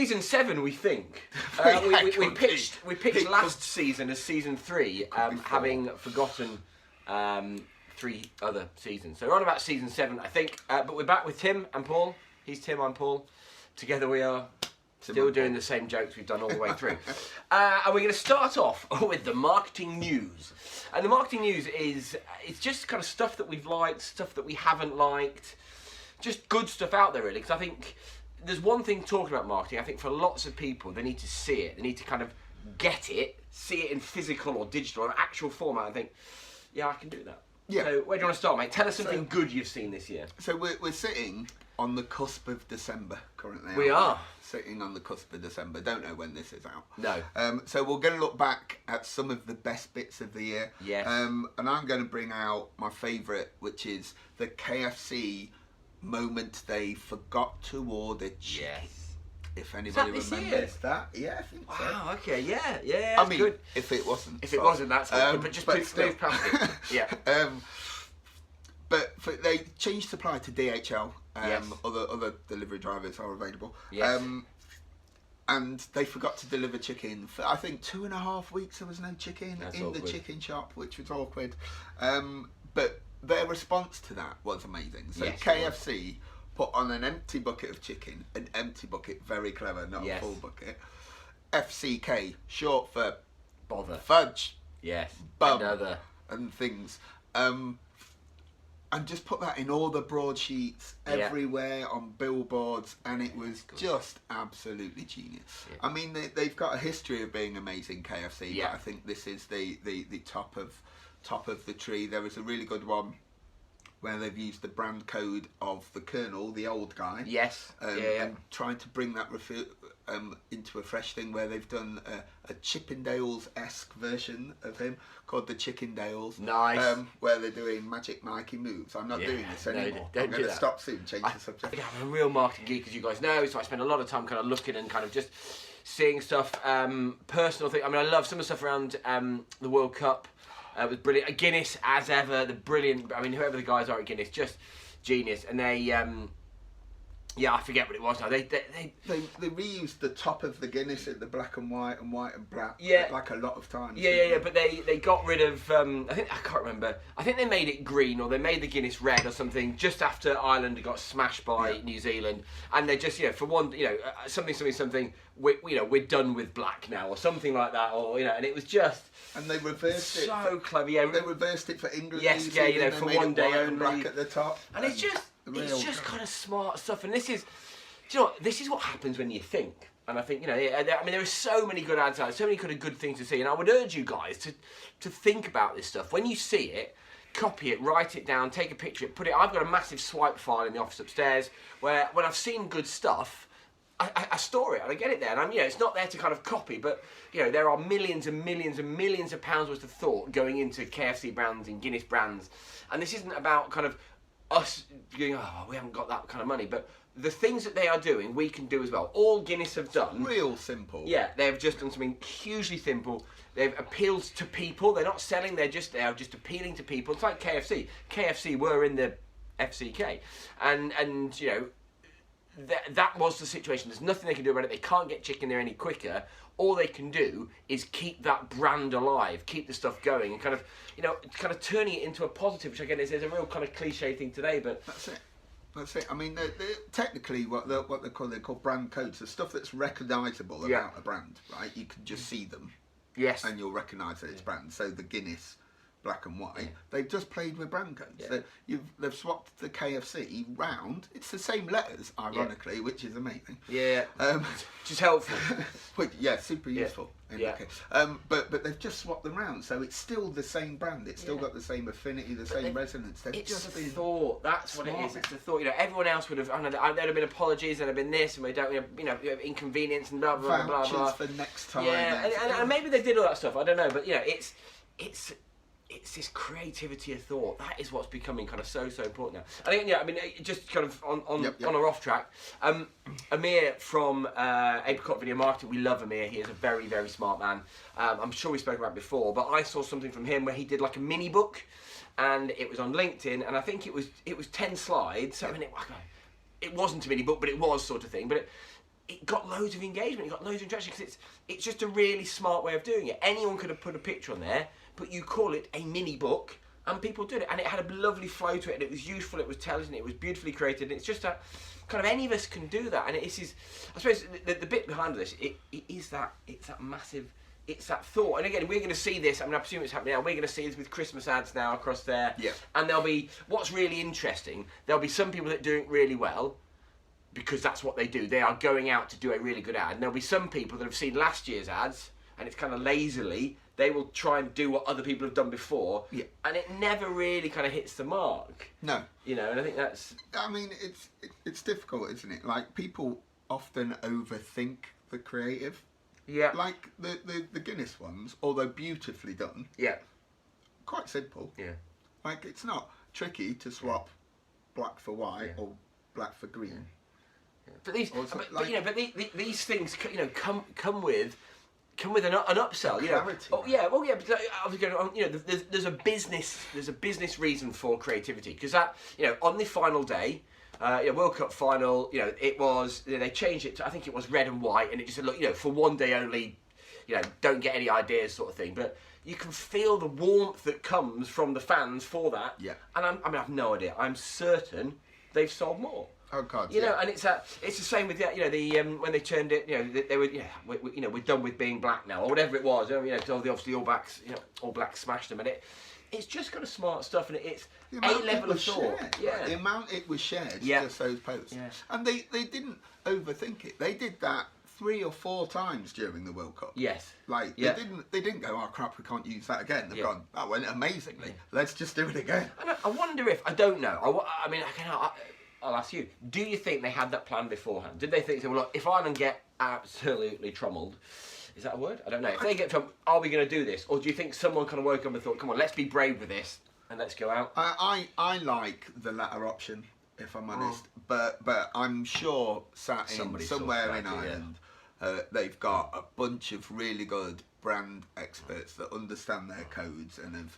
season 7, we think. We pitched last season as season 3, having forgotten 3 other seasons. So we're on about season 7, I think. But we're back with Tim and Paul. He's Tim, I'm Paul. Together we are still doing the same jokes we've done all the way through. And we're going to start off with the marketing news. And the marketing news it's just kind of stuff that we've liked, stuff that we haven't liked. Just good stuff out there, really. Because I think there's one thing talking about marketing. I think for lots of people, they need to see it. They need to kind of get it, see it in physical or digital or actual format and think, yeah, I can do that. Yeah. So where do you want to start, mate? Tell us something good you've seen this year. So we're sitting on the cusp of December currently. We are. Sitting on the cusp of December. Don't know when this is out. No. So we're going to look back at some of the best bits of the year. Yes. And I'm going to bring out my favourite, which is the KFC moment they forgot to order chicken. Yes. If anybody remembers that. Yeah, I think so. Wow, okay, yeah, I mean, good. if it wasn't. If it wasn't, that's good. But just move past it. Yeah. But they changed supply to DHL. Yes. Other delivery drivers are available. Yes. And they forgot to deliver chicken for, I think, 2.5 weeks. There was no chicken in the chicken shop, which was awkward. But their response to that was amazing. So yes, KFC put on an empty bucket of chicken, an empty bucket, very clever, not a full bucket. FCK, short for bother, fudge, bum, and things. And just put that in all the broadsheets, everywhere, on billboards, and it was just absolutely genius. Yeah. I mean, they've got a history of being amazing, KFC, but I think this is the top of the tree. There was a really good one where they've used the brand code of the Colonel, the old guy. Yes. And trying to bring that into a fresh thing where they've done a Chippendales-esque version of him called the Chickendales. Nice. Where they're doing magic Nike moves. I'm not doing this anymore. No, I'm going to stop soon, change the subject. I'm a real marketing geek, as you guys know, so I spend a lot of time kind of looking and kind of just seeing stuff, personal things. I mean, I love some of the stuff around the World Cup. It was brilliant. Guinness, as ever, the brilliant. I mean, whoever the guys are at Guinness, just genius. And they, I forget what it was now. They reused the top of the Guinness in the black and white and black. Yeah. Like a lot of times. Yeah. But they got rid of. I can't remember. I think they made it green or they made the Guinness red or something just after Ireland got smashed by New Zealand, and they just for one something. We're done with black now or something like that, or and it was just. And they reversed it. So clever, yeah. They reversed it for England. Yes, for one day only. Black at the top. And it's just kind of smart stuff. And this is, this is what happens when you think. And I think, there are so many good ads out, so many kind of good things to see. And I would urge you guys to think about this stuff. When you see it, copy it, write it down, take a picture of it, put it. I've got a massive swipe file in the office upstairs where when I've seen good stuff, I store it and I get it there, and it's not there to kind of copy, but there are millions and millions and millions of pounds worth of thought going into KFC brands and Guinness brands, and this isn't about kind of us going, we haven't got that kind of money, but the things that they are doing, we can do as well. All Guinness have done, real simple. Yeah, they've just done something hugely simple. They've appealed to people. They're not selling. They are just appealing to people. It's like KFC. KFC were in the FCK, and that was the situation. There's nothing they can do about it. They can't get chicken there any quicker. All they can do is keep that brand alive, keep the stuff going, and kind of turning it into a positive, which again is a real kind of cliche thing today, but that's it. I mean, they're technically what they call brand codes, the stuff that's recognisable about a brand, right? You can just see them, and you'll recognise that it's brand. So the Guinness black and white, they've just played with brand codes. So they've swapped the KFC round. It's the same letters, ironically, which is amazing. Yeah, which is helpful. Super useful. But they've just swapped them round, so it's still the same brand. It's still got the same affinity, the same resonance. It's the thought. That's what it is. It's the thought. Everyone else would have. There'd have been apologies. There'd have been this, and we don't. Inconvenience and blah blah blah blah. For next time. Yeah, and maybe they did all that stuff. I don't know, but it's this creativity of thought. That is what's becoming kind of so important now. I think, just kind of on or off track. Amir from Apricot Video Marketing, we love Amir. He is a very, very smart man. I'm sure we spoke about it before, but I saw something from him where he did like a mini book, and it was on LinkedIn, and I think it was 10 slides. So, it wasn't a mini book, but it was sort of thing. But it got loads of engagement, it got loads of interaction, because it's just a really smart way of doing it. Anyone could have put a picture on there, but you call it a mini book, and people did it, and it had a lovely flow to it, and it was useful, it was intelligent, it was beautifully created, and it's just a kind of, any of us can do that, and it is, I suppose, the bit behind this, it's that massive, it's that thought. And again, we're going to see this, I mean, I presume it's happening now, we're going to see this with Christmas ads now across there, and there'll be, what's really interesting, there'll be some people that are doing it really well, because that's what they do, they are going out to do a really good ad, and there'll be some people that have seen last year's ads, and it's kind of lazily, they will try and do what other people have done before, and it never really kind of hits the mark. No. You know, and I think that's... I mean, it's difficult, isn't it? Like, people often overthink the creative. Yeah. Like, the Guinness ones, although beautifully done. Yeah. Quite simple. Yeah. Like, it's not tricky to swap black for white or black for green. Yeah. But these, these things, you know, come with an upsell, you know. Clarity. Oh yeah, well yeah. But I was going on, you know, there's a business reason for creativity, because that, you know, on the final day, World Cup final, you know, it was, you know, they changed it to, I think it was red and white, and it just said, look, you know, for one day only, you know, don't get any ideas, sort of thing. But you can feel the warmth that comes from the fans for that. Yeah. And I have no idea. I'm certain they've sold more. Oh God! You know, and it's the same with you know, when they turned it, you know, they were, we're done with being black now, or whatever it was. You know, because obviously All Blacks smashed them, and it's just got a smart stuff, and it's a level of thought. Shared, right? The amount it was shared, just those posts, and they didn't overthink it. They did that 3 or 4 times during the World Cup. Yes. Like they didn't go, oh crap, we can't use that again. They've gone, that went amazingly. Let's just do it again. And I wonder if, I don't know. I mean, I'll ask you, do you think they had that plan beforehand? Did they think, well, look, if Ireland get absolutely trommeled, is that a word? I don't know. If they get trommeled, are we going to do this? Or do you think someone kind of woke up and thought, come on, let's be brave with this and let's go out? I like the latter option, if I'm honest. But I'm sure somewhere in Ireland, they've got a bunch of really good brand experts that understand their codes and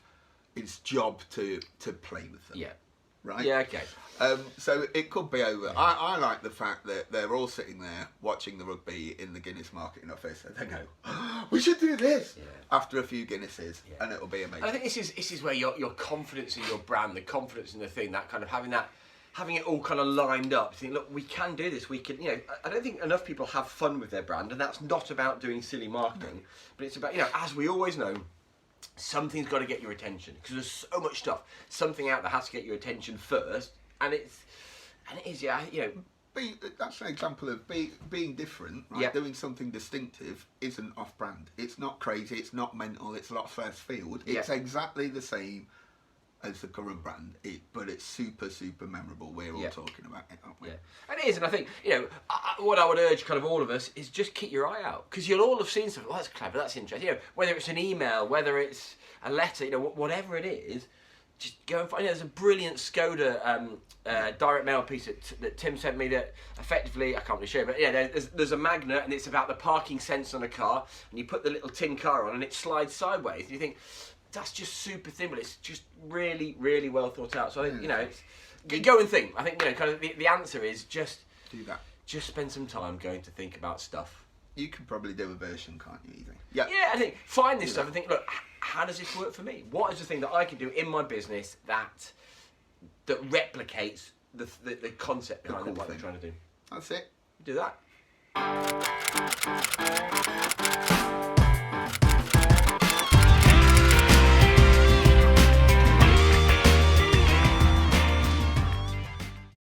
it's job to play with them. Yeah. Right? Yeah, okay. So it could be over. I like the fact that they're all sitting there watching the rugby in the Guinness marketing office, and they go, oh, we should do this after a few Guinnesses, and it'll be amazing. And I think this is where your confidence in your brand, the confidence in the thing, that kind of having it all kind of lined up, think, look, we can do this, we can, you know, I don't think enough people have fun with their brand, and that's not about doing silly marketing, but it's about, you know, as we always know, something's got to get your attention, because there's so much stuff, something out there has to get your attention first, and it is, you know. That's an example of being different, right? Doing something distinctive isn't off-brand. It's not crazy, it's not mental, it's not first field. It's exactly the same as the current brand, but it's super, super memorable. We're all talking about it, aren't we? Yeah, and it is, and I think, you know, what I would urge kind of all of us is just keep your eye out, because you'll all have seen something, oh, that's clever, that's interesting, you know, whether it's an email, whether it's a letter, you know, whatever it is, just go and find, you know, there's a brilliant Skoda direct mail piece that Tim sent me that effectively, I can't really show you, but yeah, there's a magnet, and it's about the parking sensor on a car, and you put the little tin car on and it slides sideways, and you think, that's just super thin, but it's just really, really well thought out. So I think, you know, go and think. I think, you know, kind of the answer is just do that. Just spend some time going to think about stuff. You can probably do a version, can't you, easily? Yeah, I think, find this stuff and think, look, how does this work for me? What is the thing that I can do in my business that replicates the concept behind what we're trying to do? That's it. Do that.